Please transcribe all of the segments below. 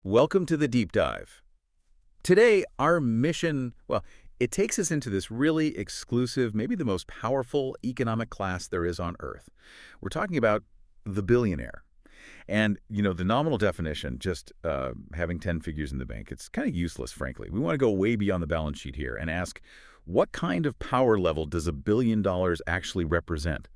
Welcome to the Deep Dive. Today, our mission, well, it takes us into this really exclusive, maybe the most powerful economic class there is on Earth. We're talking about the billionaire. And, the nominal definition, just having 10 figures in the bank, it's kind of useless, frankly. We want to go way beyond the balance sheet here and ask, what kind of power level does $1 billion actually represent?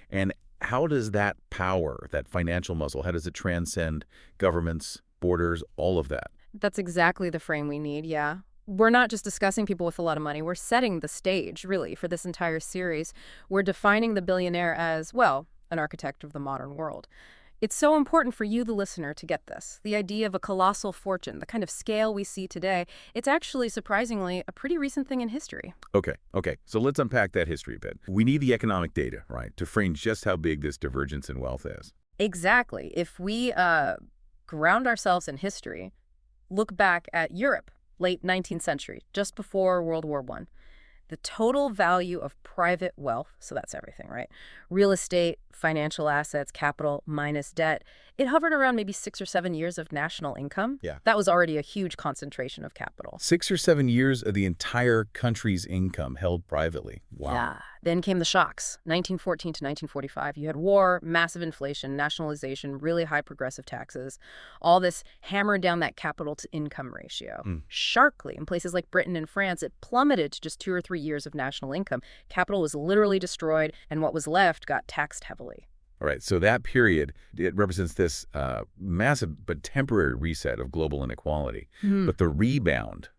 And how does that power, that financial muscle, how does it transcend governments, borders, all of that? That's exactly the frame we need, yeah. We're not just discussing people with a lot of money. We're setting the stage, really, for this entire series. We're defining the billionaire as, well, an architect of the modern world. It's so important for you, the listener, to get this. The idea of a colossal fortune, the kind of scale we see today, it's actually, surprisingly, a pretty recent thing in history. Okay. So let's unpack that history a bit. We need the economic data, right, to frame just how big this divergence in wealth is. Exactly. If we ground ourselves in history, look back at Europe, late 19th century, just before World War I. The total value of private wealth, so that's everything, right? Real estate, financial assets, capital minus debt, it hovered around maybe 6 or 7 years of national income. Yeah. That was already a huge concentration of capital. 6 or 7 years of the entire country's income held privately. Wow. Yeah. Then came the shocks, 1914 to 1945. You had war, massive inflation, nationalization, really high progressive taxes. All this hammered down that capital to income ratio. Sharply, in places like Britain and France, it plummeted to just 2 or 3 years of national income. Capital was literally destroyed, and what was left got taxed heavily. All right, so that period, it represents this massive but temporary reset of global inequality. But the rebound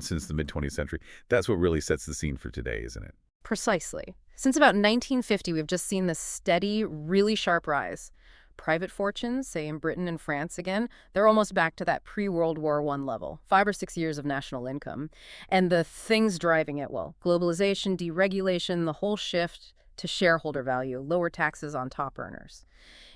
since the mid-20th century, that's what really sets the scene for today, isn't it? Precisely. Since about 1950, we've just seen this steady, really sharp rise. Private fortunes, say in Britain and France again, they're almost back to that pre-World War I level, 5 or 6 years of national income. And the things driving it, well, globalization, deregulation, the whole shift to shareholder value, lower taxes on top earners.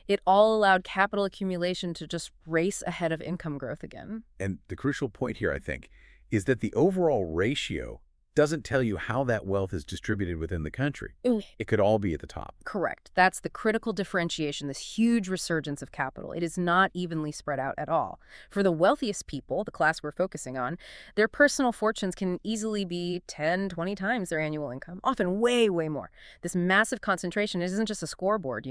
It all allowed capital accumulation to just race ahead of income growth again. And the crucial point here, I think, is that the overall ratio doesn't tell you how that wealth is distributed within the country. It could all be at the top. Correct. That's the critical differentiation, this huge resurgence of capital. It is not evenly spread out at all. For the wealthiest people, the class we're focusing on, their personal fortunes can easily be 10, 20 times their annual income, often way, way more. This massive concentration isn't just a scoreboard,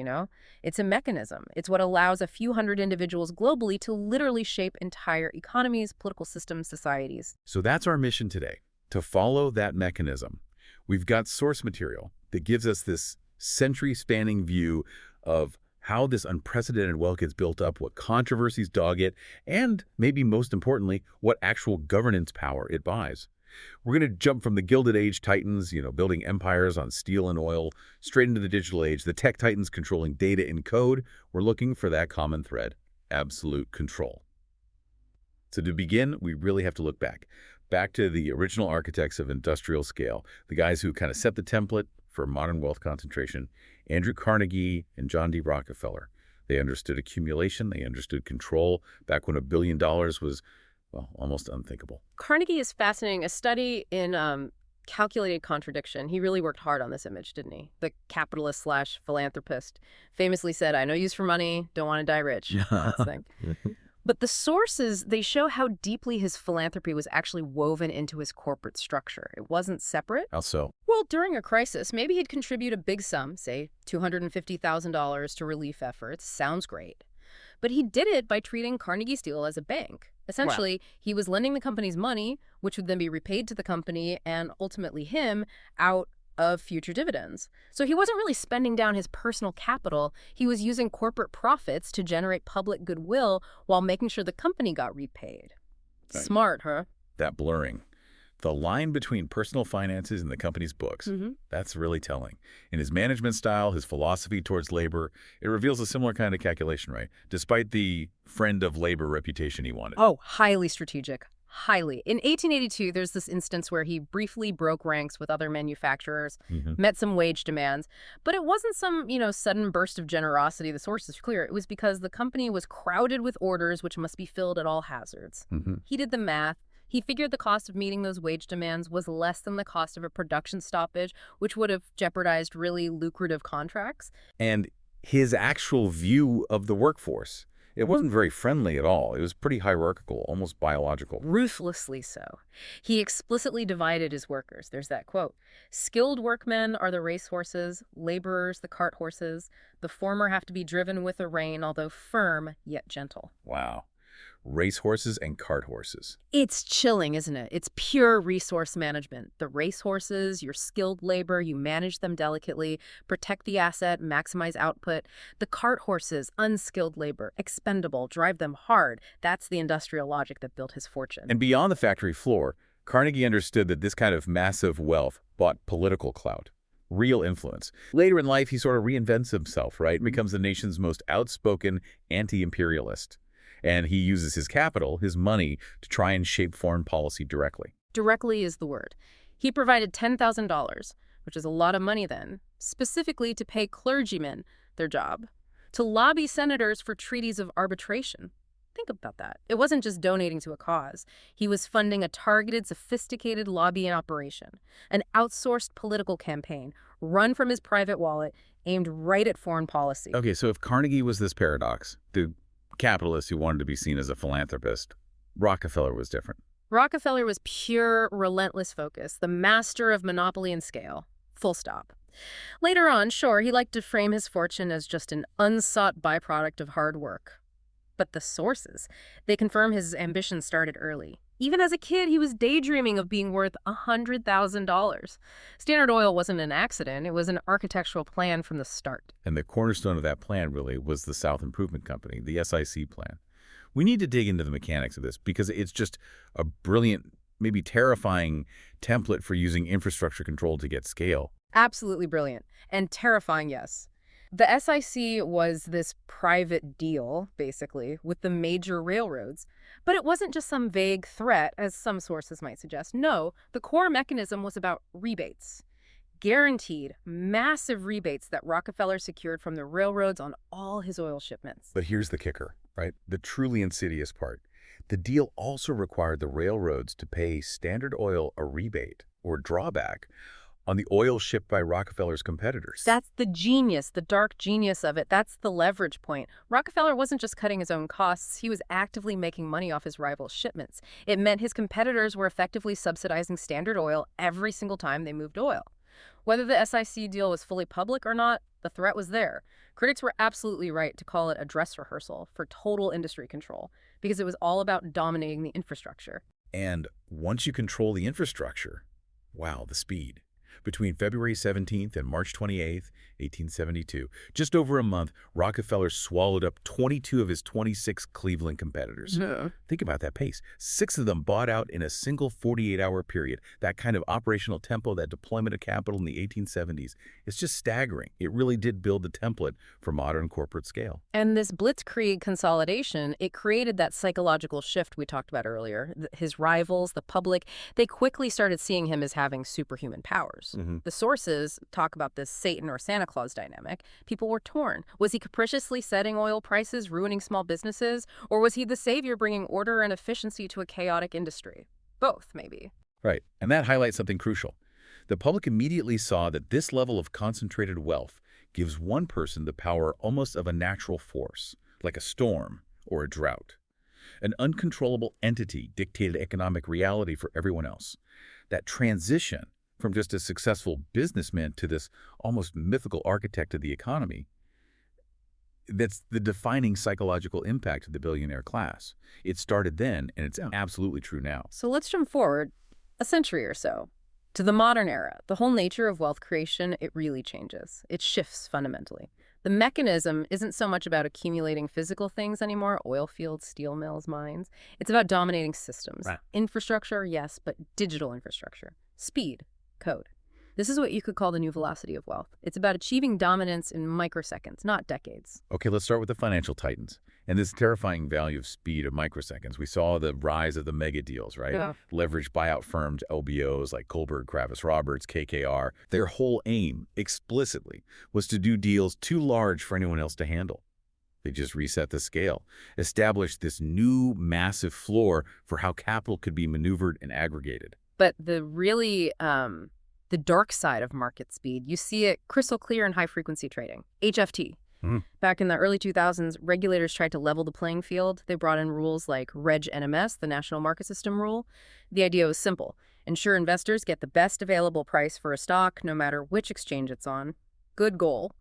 It's a mechanism. It's what allows a few hundred individuals globally to literally shape entire economies, political systems, societies. So that's our mission today. To follow that mechanism. We've got source material that gives us this century-spanning view of how this unprecedented wealth gets built up, what controversies dog it, and maybe most importantly, what actual governance power it buys. We're going to jump from the Gilded Age titans, building empires on steel and oil, straight into the digital age, the tech titans controlling data and code. We're looking for that common thread, absolute control. So to begin, we really have to look back to the original architects of industrial scale, the guys who kind of set the template for modern wealth concentration, Andrew Carnegie and John D. Rockefeller. They understood accumulation, they understood control back when $1 billion was, well, almost unthinkable. Carnegie is fascinating. A study in calculated contradiction. He really worked hard on this image, didn't he? The capitalist/philanthropist famously said, "I no use for money, don't want to die rich." That's the thing. But the sources, they show how deeply his philanthropy was actually woven into his corporate structure. It wasn't separate. How so? Well, during a crisis, maybe he'd contribute a big sum, say $250,000 to relief efforts. Sounds great. But he did it by treating Carnegie Steel as a bank. Essentially, He was lending the company's money, which would then be repaid to the company and ultimately him out of future dividends. So he wasn't really spending down his personal capital. He was using corporate profits to generate public goodwill while making sure the company got repaid. Right. Smart, huh? That blurring. The line between personal finances and the company's books, that's really telling. In his management style, his philosophy towards labor, it reveals a similar kind of calculation, right? Despite the friend of labor reputation he wanted. Oh, highly strategic. Highly. In 1882, there's this instance where he briefly broke ranks with other manufacturers, met some wage demands, but it wasn't some, sudden burst of generosity. The source is clear. It was because the company was crowded with orders which must be filled at all hazards. He did the math. He figured the cost of meeting those wage demands was less than the cost of a production stoppage, which would have jeopardized really lucrative contracts. And his actual view of the workforce, It wasn't very friendly at all. It was pretty hierarchical, almost biological. Ruthlessly so. He explicitly divided his workers. There's that quote. Skilled workmen are the racehorses, laborers the cart horses. The former have to be driven with a rein, although firm, yet gentle. Wow. Racehorses and cart horses. It's chilling, isn't it? It's pure resource management. The racehorses, your skilled labor, you manage them delicately, protect the asset, maximize output. The cart horses, unskilled labor, expendable, drive them hard. That's the industrial logic that built his fortune. And beyond the factory floor, Carnegie understood that this kind of massive wealth bought political clout, real influence. Later in life, he sort of reinvents himself, right? Becomes the nation's most outspoken anti-imperialist. And he uses his capital, his money, to try and shape foreign policy directly. Directly is the word. He provided $10,000, which is a lot of money then, specifically to pay clergymen their job, to lobby senators for treaties of arbitration. Think about that. It wasn't just donating to a cause. He was funding a targeted, sophisticated lobbying operation, an outsourced political campaign run from his private wallet aimed right at foreign policy. Okay, so if Carnegie was this paradox, the capitalist who wanted to be seen as a philanthropist, Rockefeller was different. Rockefeller was pure, relentless focus, the master of monopoly and scale. Full stop. Later on, sure, he liked to frame his fortune as just an unsought byproduct of hard work. But the sources, they confirm his ambition started early. Even as a kid, he was daydreaming of being worth $100,000. Standard Oil wasn't an accident. It was an architectural plan from the start. And the cornerstone of that plan, really, was the South Improvement Company, the SIC plan. We need to dig into the mechanics of this because it's just a brilliant, maybe terrifying template for using infrastructure control to get scale. Absolutely brilliant. And terrifying, yes. The SIC was this private deal, basically, with the major railroads. But it wasn't just some vague threat, as some sources might suggest. No, the core mechanism was about rebates. Guaranteed, massive rebates that Rockefeller secured from the railroads on all his oil shipments. But here's the kicker, right? The truly insidious part. The deal also required the railroads to pay Standard Oil a rebate, or drawback, on the oil shipped by Rockefeller's competitors. That's the genius, the dark genius of it. That's the leverage point. Rockefeller wasn't just cutting his own costs. He was actively making money off his rivals' shipments. It meant his competitors were effectively subsidizing Standard Oil every single time they moved oil. Whether the SIC deal was fully public or not, the threat was there. Critics were absolutely right to call it a dress rehearsal for total industry control, because it was all about dominating the infrastructure. And once you control the infrastructure, wow, the speed. Between February 17th and March 28th, 1872, just over a month, Rockefeller swallowed up 22 of his 26 Cleveland competitors. Yeah. Think about that pace. 6 of them bought out in a single 48-hour period. That kind of operational tempo, that deployment of capital in the 1870s, it's just staggering. It really did build the template for modern corporate scale. And this blitzkrieg consolidation, it created that psychological shift we talked about earlier. His rivals, the public, they quickly started seeing him as having superhuman powers. The sources talk about this Satan or Santa Claus dynamic. People were torn. Was he capriciously setting oil prices, ruining small businesses? Or was he the savior bringing order and efficiency to a chaotic industry? Both, maybe. Right. And that highlights something crucial. The public immediately saw that this level of concentrated wealth gives one person the power almost of a natural force, like a storm or a drought. An uncontrollable entity dictated economic reality for everyone else. That transition from just a successful businessman to this almost mythical architect of the economy, that's the defining psychological impact of the billionaire class. It started then, and it's absolutely true now. So let's jump forward a century or so to the modern era. The whole nature of wealth creation, it really changes. It shifts fundamentally. The mechanism isn't so much about accumulating physical things anymore, oil fields, steel mills, mines. It's about dominating systems. Right. Infrastructure, yes, but digital infrastructure. Speed. Code. This is what you could call the new velocity of wealth. It's about achieving dominance in microseconds, not decades. Okay, let's start with the financial titans. And this terrifying value of speed of microseconds. We saw the rise of the mega deals, right? Yeah. Leveraged buyout firms, LBOs like Kohlberg, Kravis Roberts, KKR. Their whole aim, explicitly, was to do deals too large for anyone else to handle. They just reset the scale, established this new massive floor for how capital could be maneuvered and aggregated. But the really, the dark side of market speed, you see it crystal clear in high-frequency trading, HFT. Mhm. Back in the early 2000s, regulators tried to level the playing field. They brought in rules like Reg NMS, the National Market System rule. The idea was simple. Ensure investors get the best available price for a stock, no matter which exchange it's on. Good goal.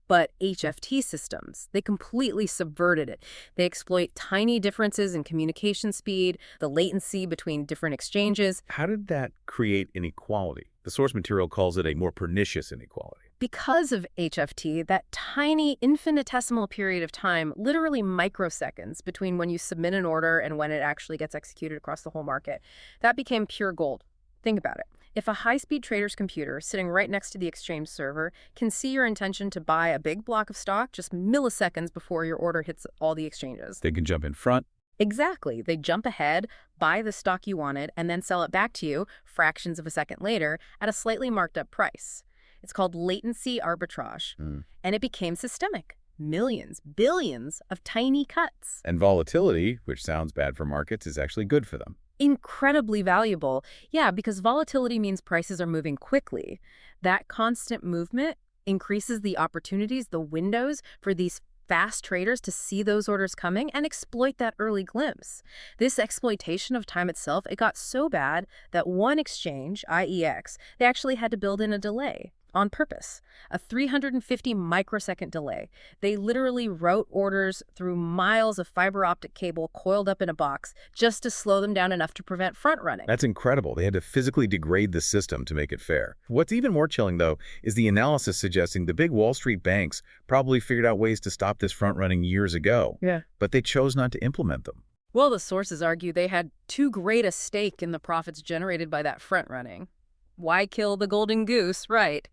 But HFT systems, they completely subverted it. They exploit tiny differences in communication speed, the latency between different exchanges. How did that create inequality? The source material calls it a more pernicious inequality. Because of HFT, that tiny infinitesimal period of time, literally microseconds between when you submit an order and when it actually gets executed across the whole market, that became pure gold. Think about it. If a high-speed trader's computer sitting right next to the exchange server can see your intention to buy a big block of stock just milliseconds before your order hits all the exchanges. They can jump in front. Exactly. They jump ahead, buy the stock you wanted, and then sell it back to you fractions of a second later at a slightly marked up price. It's called latency arbitrage, and it became systemic. Millions, billions of tiny cuts. And volatility, which sounds bad for markets, is actually good for them. Incredibly valuable. Yeah, because volatility means prices are moving quickly. That constant movement increases the opportunities, the windows for these fast traders to see those orders coming and exploit that early glimpse. This exploitation of time itself, it got so bad that one exchange, IEX, they actually had to build in a delay on purpose, a 350 microsecond delay. They literally wrote orders through miles of fiber optic cable coiled up in a box just to slow them down enough to prevent front running. That's incredible. They had to physically degrade the system to make it fair. What's even more chilling, though, is the analysis suggesting the big Wall Street banks probably figured out ways to stop this front running years ago. Yeah. But they chose not to implement them. Well, the sources argue they had too great a stake in the profits generated by that front running. Why kill the golden goose, right?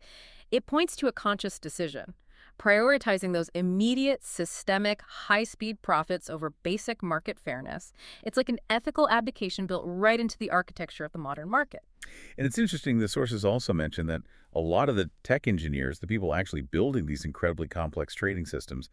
It points to a conscious decision, prioritizing those immediate, systemic, high-speed profits over basic market fairness. It's like an ethical abdication built right into the architecture of the modern market. And it's interesting, the sources also mention that a lot of the tech engineers, the people actually building these incredibly complex trading systems,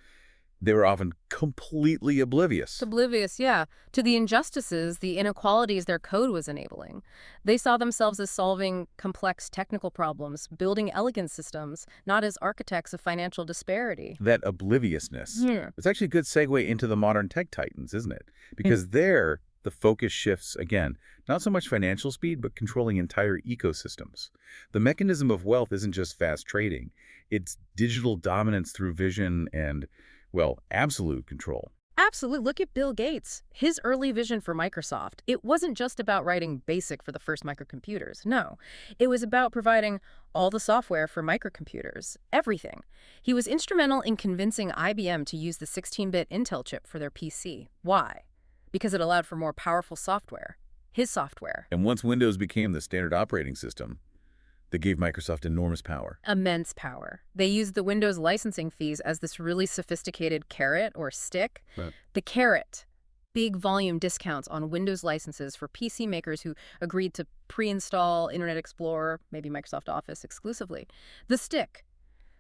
they were often completely oblivious. Oblivious, yeah, to the injustices, the inequalities their code was enabling. They saw themselves as solving complex technical problems, building elegant systems, not as architects of financial disparity. That obliviousness. Yeah. It's actually a good segue into the modern tech titans, isn't it? Because there, the focus shifts again, not so much financial speed, but controlling entire ecosystems. The mechanism of wealth isn't just fast trading. It's digital dominance through vision and, well, absolute control. Absolutely. Look at Bill Gates. His early vision for Microsoft. It wasn't just about writing BASIC for the first microcomputers. No. It was about providing all the software for microcomputers. Everything. He was instrumental in convincing IBM to use the 16-bit Intel chip for their PC. Why? Because it allowed for more powerful software. His software. And once Windows became the standard operating system, that gave Microsoft enormous power. Immense power. They used the Windows licensing fees as this really sophisticated carrot or stick. Right. The carrot, big volume discounts on Windows licenses for PC makers who agreed to pre-install Internet Explorer, maybe Microsoft Office exclusively. The stick,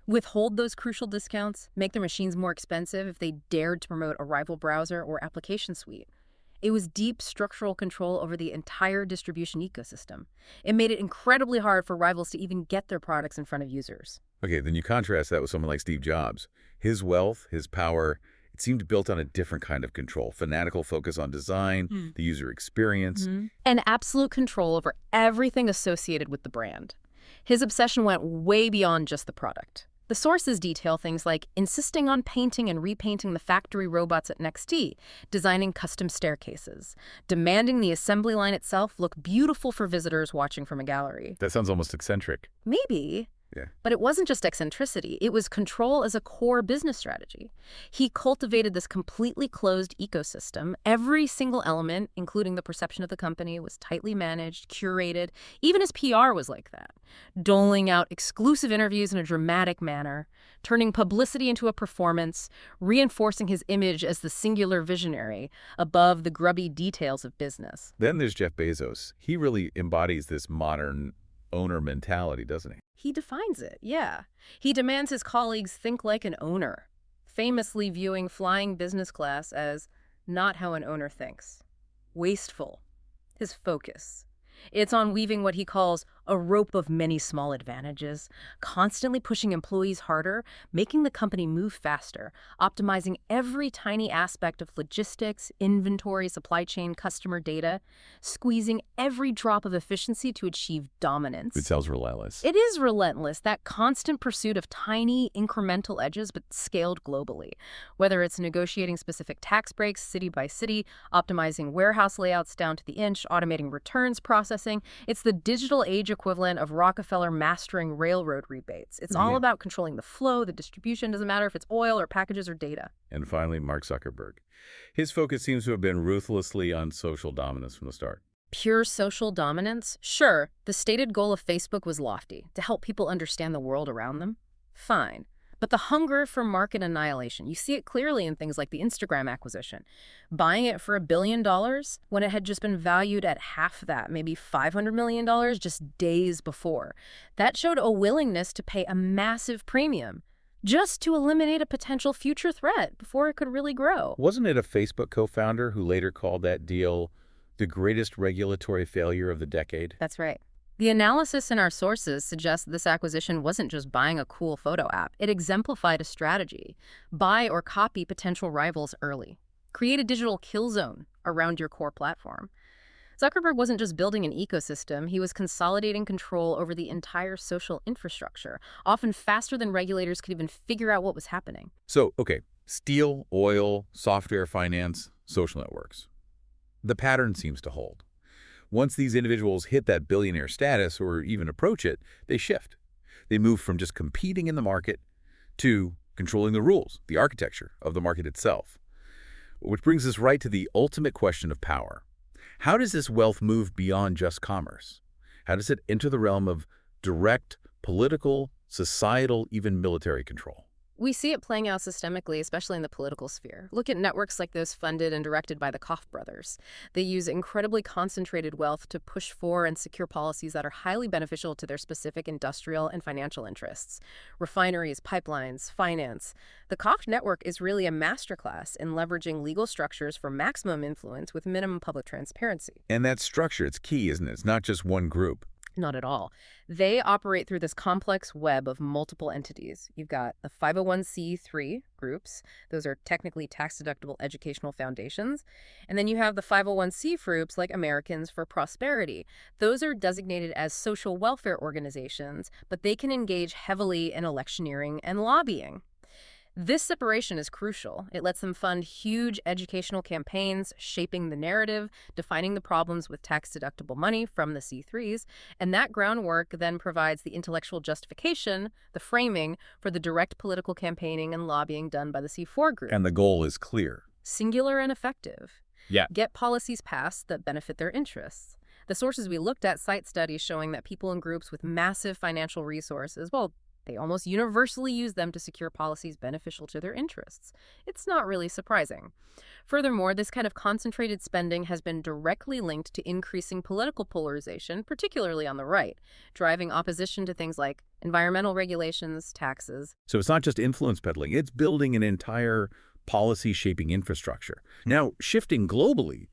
withhold those crucial discounts, make their machines more expensive if they dared to promote a rival browser or application suite. It was deep structural control over the entire distribution ecosystem. It made it incredibly hard for rivals to even get their products in front of users. Okay, then you contrast that with someone like Steve Jobs. His wealth, his power, it seemed built on a different kind of control. Fanatical focus on design, the user experience. And absolute control over everything associated with the brand. His obsession went way beyond just the product. The sources detail things like insisting on painting and repainting the factory robots at NXT, designing custom staircases, demanding the assembly line itself look beautiful for visitors watching from a gallery. That sounds almost eccentric. Maybe. Yeah. But it wasn't just eccentricity. It was control as a core business strategy. He cultivated this completely closed ecosystem. Every single element, including the perception of the company, was tightly managed, curated. Even his PR was like that, doling out exclusive interviews in a dramatic manner, turning publicity into a performance, reinforcing his image as the singular visionary above the grubby details of business. Then there's Jeff Bezos. He really embodies this modern owner mentality, doesn't he? He defines it, yeah. He demands his colleagues think like an owner, famously viewing flying business class as not how an owner thinks. Wasteful. His focus. It's on weaving what he calls a rope of many small advantages, constantly pushing employees harder, making the company move faster, optimizing every tiny aspect of logistics, inventory, supply chain, customer data, squeezing every drop of efficiency to achieve dominance. It sounds relentless. It is relentless, that constant pursuit of tiny, incremental edges, but scaled globally. Whether it's negotiating specific tax breaks city by city, optimizing warehouse layouts down to the inch, automating returns processing, it's the digital age equivalent of Rockefeller mastering railroad rebates. It's all about controlling the flow, the distribution, doesn't matter if it's oil or packages or data. And finally, Mark Zuckerberg. His focus seems to have been ruthlessly on social dominance from the start. Pure social dominance? Sure, the stated goal of Facebook was lofty, to help people understand the world around them. Fine. But the hunger for market annihilation, you see it clearly in things like the Instagram acquisition. Buying it for $1 billion when it had just been valued at half that, maybe $500 million just days before. That showed a willingness to pay a massive premium just to eliminate a potential future threat before it could really grow. Wasn't it a Facebook co-founder who later called that deal the greatest regulatory failure of the decade? That's right. The analysis in our sources suggests this acquisition wasn't just buying a cool photo app. It exemplified a strategy. Buy or copy potential rivals early. Create a digital kill zone around your core platform. Zuckerberg wasn't just building an ecosystem, he was consolidating control over the entire social infrastructure, often faster than regulators could even figure out what was happening. So, okay, steel, oil, software, finance, social networks. The pattern seems to hold. Once these individuals hit that billionaire status or even approach it, they shift. They move from just competing in the market to controlling the rules, the architecture of the market itself. Which brings us right to the ultimate question of power. How does this wealth move beyond just commerce? How does it enter the realm of direct political, societal, even military control? We see it playing out systemically, especially in the political sphere. Look at networks like those funded and directed by the Koch brothers. They use incredibly concentrated wealth to push for and secure policies that are highly beneficial to their specific industrial and financial interests. Refineries, pipelines, finance. The Koch network is really a masterclass in leveraging legal structures for maximum influence with minimum public transparency. And that structure, it's key, isn't it? It's not just one group. Not at all. They operate through this complex web of multiple entities. You've got the 501c3 groups. Those are technically tax-deductible educational foundations. And then you have the 501c groups like Americans for Prosperity. Those are designated as social welfare organizations, but they can engage heavily in electioneering and lobbying. This separation is crucial. It lets them fund huge educational campaigns, shaping the narrative, defining the problems with tax-deductible money from the C3s, and that groundwork then provides the intellectual justification, the framing, for the direct political campaigning and lobbying done by the C4 group. And the goal is clear. Singular and effective. Yeah. Get policies passed that benefit their interests. The sources we looked at cite studies showing that people in groups with massive financial resources, well, they almost universally use them to secure policies beneficial to their interests. It's not really surprising. Furthermore, this kind of concentrated spending has been directly linked to increasing political polarization, particularly on the right, driving opposition to things like environmental regulations, taxes. So it's not just influence peddling, it's building an entire policy-shaping infrastructure. Now, shifting globally,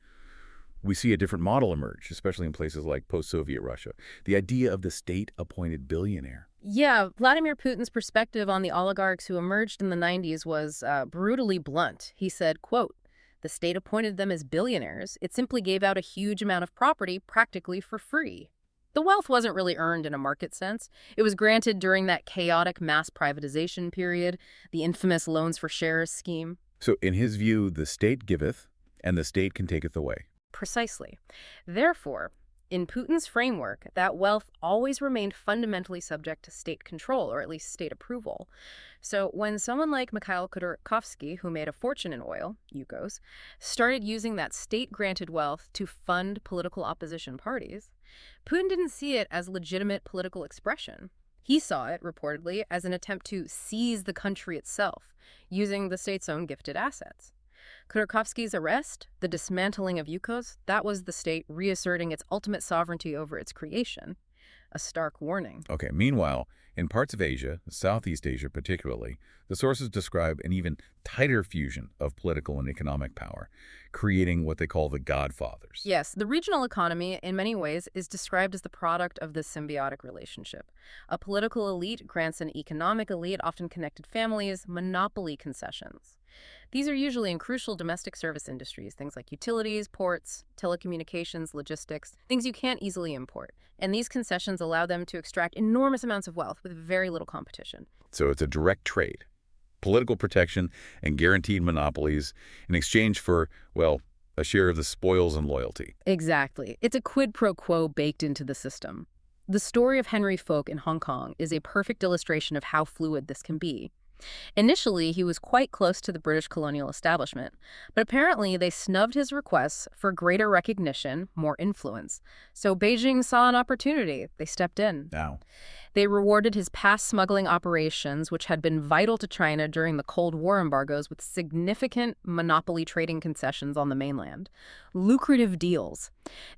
we see a different model emerge, especially in places like post-Soviet Russia. The idea of the state-appointed billionaire. Yeah, Vladimir Putin's perspective on the oligarchs who emerged in the 90s was brutally blunt. He said, quote, "The state appointed them as billionaires. It simply gave out a huge amount of property practically for free." The wealth wasn't really earned in a market sense. It was granted during that chaotic mass privatization period, the infamous loans for shares scheme. So in his view, the state giveth, and the state can taketh away. Precisely. Therefore, in Putin's framework, that wealth always remained fundamentally subject to state control, or at least state approval. So when someone like Mikhail Khodorkovsky, who made a fortune in oil, Yukos, started using that state-granted wealth to fund political opposition parties, Putin didn't see it as legitimate political expression. He saw it, reportedly, as an attempt to seize the country itself, using the state's own gifted assets. Khodorkovsky's arrest, the dismantling of Yukos, that was the state reasserting its ultimate sovereignty over its creation. a stark warning. Okay, meanwhile, in parts of Asia, Southeast Asia particularly, the sources describe an even tighter fusion of political and economic power, creating what they call the Godfathers. Yes, the regional economy, in many ways, is described as the product of this symbiotic relationship. A political elite grants an economic elite, often connected families, monopoly concessions. These are usually in crucial domestic service industries, things like utilities, ports, telecommunications, logistics, things you can't easily import. And these concessions allow them to extract enormous amounts of wealth with very little competition. So it's a direct trade, political protection and guaranteed monopolies in exchange for, well, a share of the spoils and loyalty. Exactly. It's a quid pro quo baked into the system. The story of Henry Folk in Hong Kong is a perfect illustration of how fluid this can be. Initially, he was quite close to the British colonial establishment, but apparently they snubbed his requests for greater recognition, more influence. So Beijing saw an opportunity. They stepped in. Now, They rewarded his past smuggling operations, which had been vital to China during the Cold War embargoes, with significant monopoly trading concessions on the mainland. Lucrative deals.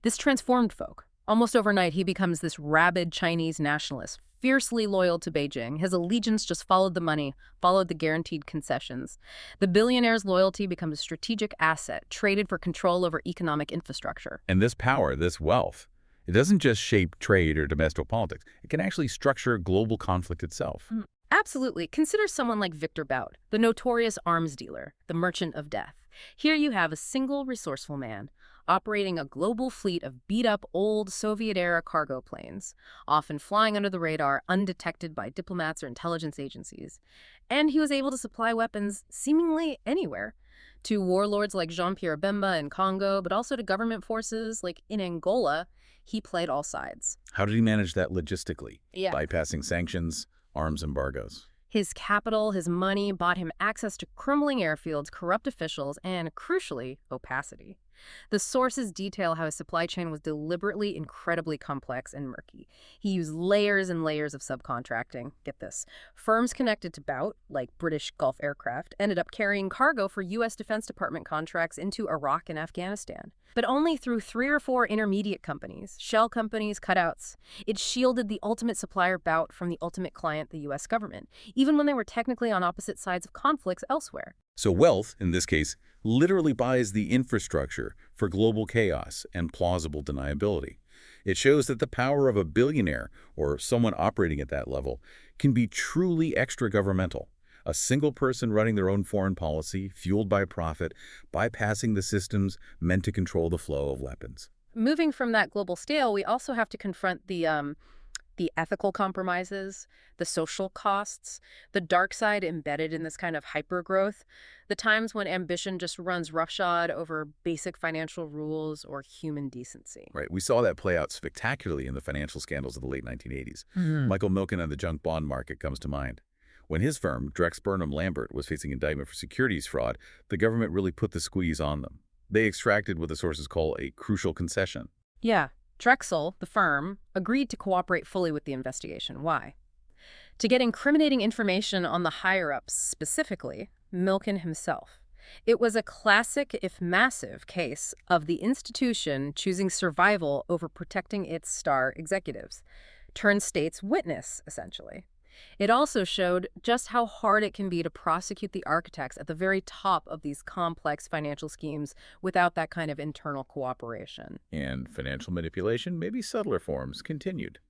This transformed Folk. Almost overnight, he becomes this rabid Chinese nationalist, fiercely loyal to Beijing. His allegiance just followed the money, followed the guaranteed concessions. The billionaire's loyalty becomes a strategic asset, traded for control over economic infrastructure. and this power, this wealth, it doesn't just shape trade or domestic politics. It can actually structure global conflict itself. Absolutely. Consider someone like Victor Bout, the notorious arms dealer, the merchant of death. Here you have a single resourceful man operating a global fleet of beat-up old Soviet-era cargo planes, often flying under the radar, undetected by diplomats or intelligence agencies. And he was able to supply weapons seemingly anywhere, to warlords like Jean-Pierre Bemba in Congo, but also to government forces like in Angola. He played all sides. How did he manage that logistically? Yeah. Bypassing sanctions, arms embargoes. His capital, his money, bought him access to crumbling airfields, corrupt officials, and, crucially, opacity. The sources detail how his supply chain was deliberately incredibly complex and murky. He used layers and layers of subcontracting. Get this. Firms connected to Bout, like British Gulf Aircraft, ended up carrying cargo for U.S. Defense Department contracts into Iraq and Afghanistan. But only through 3 or 4 intermediate companies, shell companies, cutouts. It shielded the ultimate supplier Bout from the ultimate client, the U.S. government, even when they were technically on opposite sides of conflicts elsewhere. So wealth, in this case, literally buys the infrastructure for global chaos and plausible deniability. It shows that the power of a billionaire, or someone operating at that level, can be truly extra-governmental. A single person running their own foreign policy, fueled by profit, bypassing the systems meant to control the flow of weapons. Moving from that global scale, we also have to confront the ethical compromises, the social costs, the dark side embedded in this kind of hypergrowth, the times when ambition just runs roughshod over basic financial rules or human decency. Right. We saw that play out spectacularly in the financial scandals of the late 1980s. Michael Milken and the junk bond market comes to mind. When his firm, Drex Burnham Lambert, was facing indictment for securities fraud, the government really put the squeeze on them. They extracted what the sources call a crucial concession. Yeah. Drexel, the firm, agreed to cooperate fully with the investigation. Why? To get incriminating information on the higher-ups, specifically Milken himself. It was a classic, if massive, case of the institution choosing survival over protecting its star executives. Turned state's witness, essentially. It also showed just how hard it can be to prosecute the architects at the very top of these complex financial schemes without that kind of internal cooperation. And financial manipulation, maybe subtler forms, continued.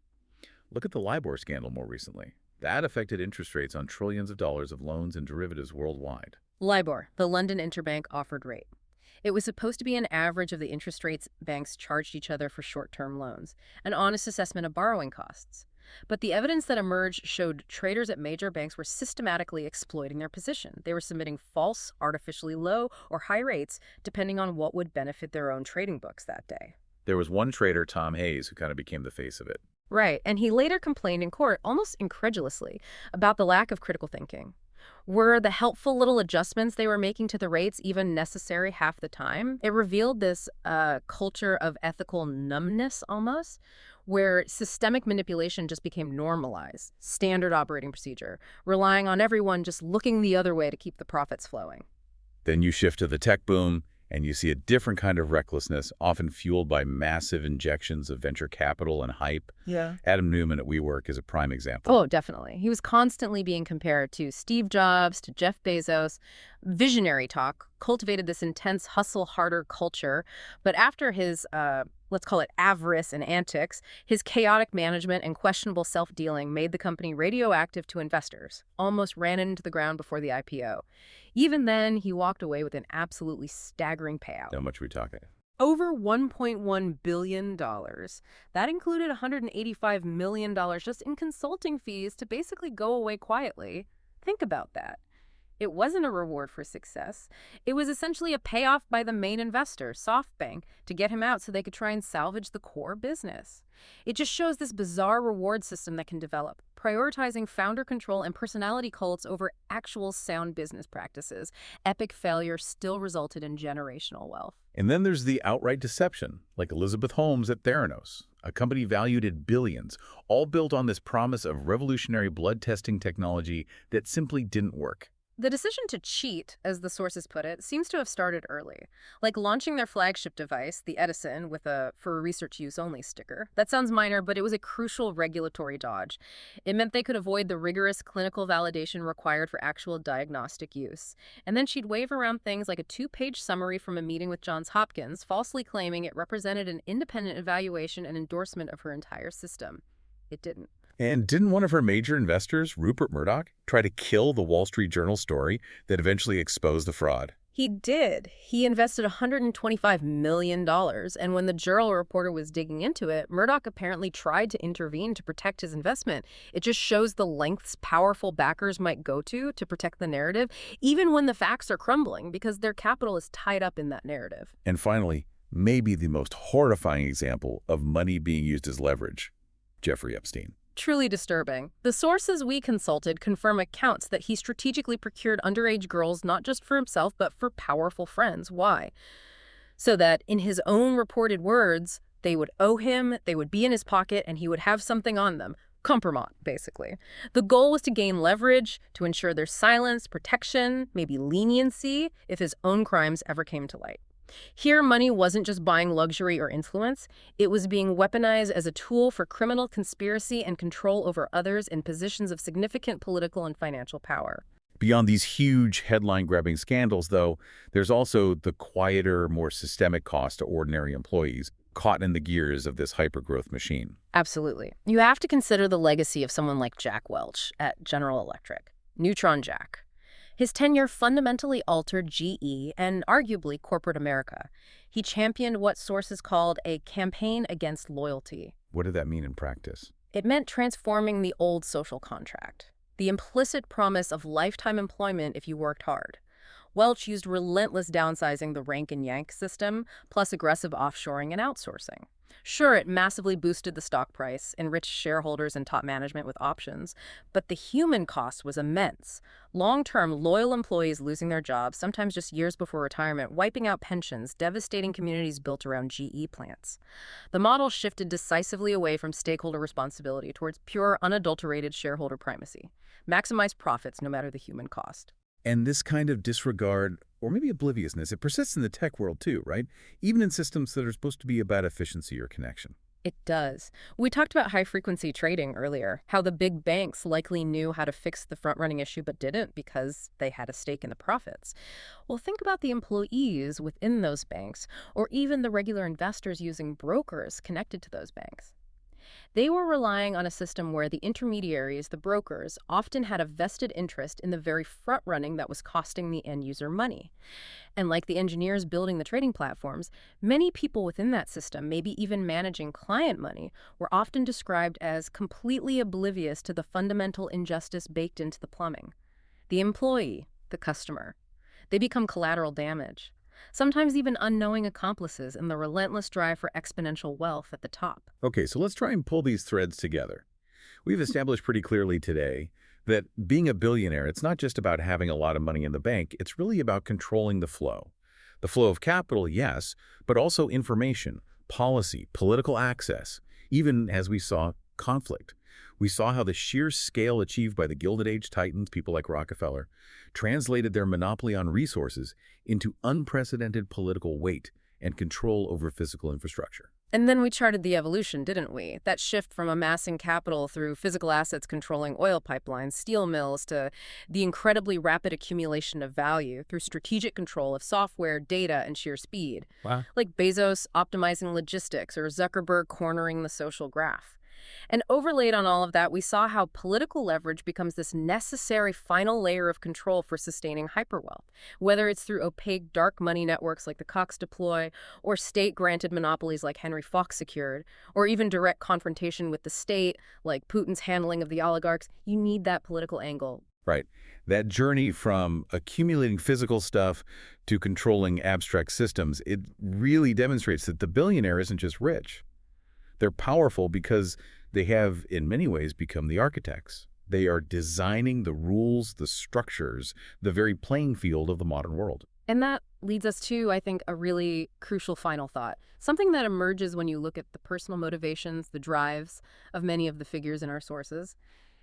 Look at the LIBOR scandal more recently. That affected interest rates on trillions of dollars of loans and derivatives worldwide. LIBOR, the London Interbank Offered Rate. It was supposed to be an average of the interest rates banks charged each other for short-term loans, an honest assessment of borrowing costs. But the evidence that emerged showed traders at major banks were systematically exploiting their position. They were submitting false, artificially low or high rates depending on what would benefit their own trading books that day. There was one trader, Tom Hayes, who kind of became the face of it. Right, and he later complained in court, almost incredulously, about the lack of critical thinking. Were the helpful little adjustments they were making to the rates even necessary half the time? It revealed this culture of ethical numbness, almost, where systemic manipulation just became normalized, standard operating procedure, relying on everyone just looking the other way to keep the profits flowing. Then you shift to the tech boom, And you see a different kind of recklessness, often fueled by massive injections of venture capital and hype. Yeah. Adam Newman at WeWork is a prime example. Oh, definitely. He was constantly being compared to Steve Jobs, to Jeff Bezos. Visionary talk cultivated this intense hustle harder culture. But after his, let's call it avarice and antics, his chaotic management and questionable self-dealing made the company radioactive to investors, almost ran it into the ground before the IPO. Even then, he walked away with an absolutely staggering payout. How much are we talking? Over $1.1 billion. That included $185 million just in consulting fees to basically go away quietly. Think about that. It wasn't a reward for success. It was essentially a payoff by the main investor, SoftBank, to get him out so they could try and salvage the core business. It just shows this bizarre reward system that can develop, prioritizing founder control and personality cults over actual sound business practices. Epic failure still resulted in generational wealth. And then there's the outright deception, like Elizabeth Holmes at Theranos, a company valued at billions, all built on this promise of revolutionary blood testing technology that simply didn't work. The decision to cheat, as the sources put it, seems to have started early, like launching their flagship device, the Edison, with a "for research use only" sticker. That sounds minor, but it was a crucial regulatory dodge. It meant they could avoid the rigorous clinical validation required for actual diagnostic use. And then she'd wave around things like a 2-page summary from a meeting with Johns Hopkins, falsely claiming it represented an independent evaluation and endorsement of her entire system. It didn't. And didn't one of her major investors, Rupert Murdoch, try to kill the Wall Street Journal story that eventually exposed the fraud? He did. He invested $125 million, and when the Journal reporter was digging into it, Murdoch apparently tried to intervene to protect his investment. It just shows the lengths powerful backers might go to protect the narrative, even when the facts are crumbling, because their capital is tied up in that narrative. And finally, maybe the most horrifying example of money being used as leverage, Jeffrey Epstein. Truly disturbing. The sources we consulted confirm accounts that he strategically procured underage girls not just for himself, but for powerful friends. Why? So that, in his own reported words, they would owe him, they would be in his pocket, and he would have something on them. Compromat, basically. The goal was to gain leverage, to ensure their silence, protection, maybe leniency, if his own crimes ever came to light. Here, money wasn't just buying luxury or influence. It was being weaponized as a tool for criminal conspiracy and control over others in positions of significant political and financial power. Beyond these huge headline-grabbing scandals, though, there's also the quieter, more systemic cost to ordinary employees caught in the gears of this hypergrowth machine. Absolutely. You have to consider the legacy of someone like Jack Welch at General Electric, Neutron Jack. His tenure fundamentally altered GE and arguably corporate America. He championed what sources called a campaign against loyalty. What did that mean in practice? It meant transforming the old social contract, the implicit promise of lifetime employment if you worked hard. Welch used relentless downsizing the rank and yank system, plus aggressive offshoring and outsourcing. Sure, it massively boosted the stock price, enriched shareholders and top management with options, but the human cost was immense. Long-term, loyal employees losing their jobs, sometimes just years before retirement, wiping out pensions, devastating communities built around GE plants. The model shifted decisively away from stakeholder responsibility towards pure, unadulterated shareholder primacy. Maximize profits no matter the human cost. And this kind of disregard, or maybe obliviousness, it persists in the tech world too, right? Even in systems that are supposed to be about efficiency or connection. It does. We talked about high-frequency trading earlier, how the big banks likely knew how to fix the front-running issue but didn't because they had a stake in the profits. Well, think about the employees within those banks, or even the regular investors using brokers connected to those banks. They were relying on a system where the intermediaries, the brokers, often had a vested interest in the very front-running that was costing the end-user money. And like the engineers building the trading platforms, many people within that system, maybe even managing client money, were often described as completely oblivious to the fundamental injustice baked into the plumbing. The employee, the customer. They become collateral damage. Sometimes even unknowing accomplices in the relentless drive for exponential wealth at the top. Okay, so let's try and pull these threads together. We've established pretty clearly today that being a billionaire, it's not just about having a lot of money in the bank, it's really about controlling the flow. The flow of capital, yes, but also information, policy, political access, even, as we saw, conflict. We saw how the sheer scale achieved by the Gilded Age titans, people like Rockefeller, translated their monopoly on resources into unprecedented political weight and control over physical infrastructure. And then we charted the evolution, didn't we? That shift from amassing capital through physical assets controlling oil pipelines, steel mills, to the incredibly rapid accumulation of value through strategic control of software, data, and sheer speed. Wow. Like Bezos optimizing logistics or Zuckerberg cornering the social graph. And overlaid on all of that, we saw how political leverage becomes this necessary final layer of control for sustaining hyperwealth, whether it's through opaque dark money networks like the Cox deploy, or state-granted monopolies like Henry Fox secured, or even direct confrontation with the state like Putin's handling of the oligarchs. You need that political angle. Right. That journey from accumulating physical stuff to controlling abstract systems, it really demonstrates that the billionaire isn't just rich. They're powerful because they have, in many ways, become the architects. They are designing the rules, the structures, the very playing field of the modern world. And that leads us to, I think, a really crucial final thought. Something that emerges when you look at the personal motivations, the drives of many of the figures in our sources.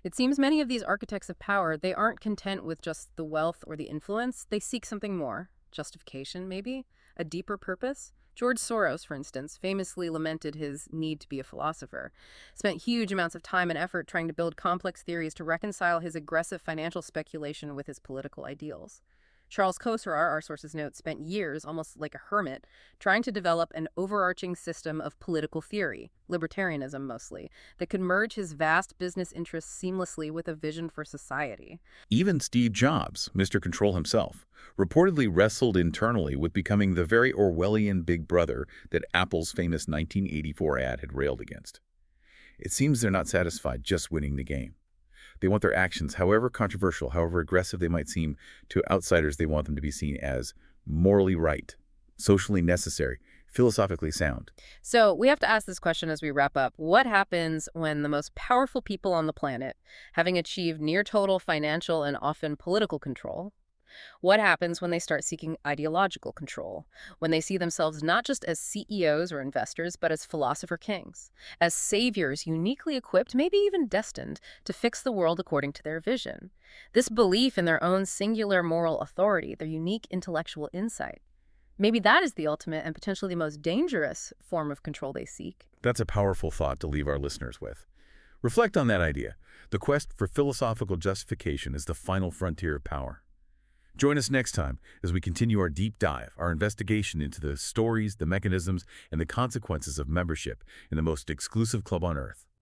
It seems many of these architects of power, they aren't content with just the wealth or the influence. They seek something more. Justification, maybe? A deeper purpose? George Soros, for instance, famously lamented his need to be a philosopher, spent huge amounts of time and effort trying to build complex theories to reconcile his aggressive financial speculation with his political ideals. Charles Kosarar, our sources note, spent years, almost like a hermit, trying to develop an overarching system of political theory, libertarianism mostly, that could merge his vast business interests seamlessly with a vision for society. Even Steve Jobs, Mr. Control himself, reportedly wrestled internally with becoming the very Orwellian big brother that Apple's famous 1984 ad had railed against. It seems they're not satisfied just winning the game. They want their actions, however controversial, however aggressive they might seem to outsiders, they want them to be seen as morally right, socially necessary, philosophically sound. So we have to ask this question as we wrap up. What happens when the most powerful people on the planet, having achieved near total financial and often political control, what happens when they start seeking ideological control? When they see themselves not just as CEOs or investors, but as philosopher kings, as saviors uniquely equipped, maybe even destined, to fix the world according to their vision? This belief in their own singular moral authority, their unique intellectual insight. Maybe that is the ultimate and potentially the most dangerous form of control they seek. That's a powerful thought to leave our listeners with. Reflect on that idea. The quest for philosophical justification is the final frontier of power. Join us next time as we continue our deep dive, our investigation into the stories, the mechanisms, and the consequences of membership in the most exclusive club on Earth.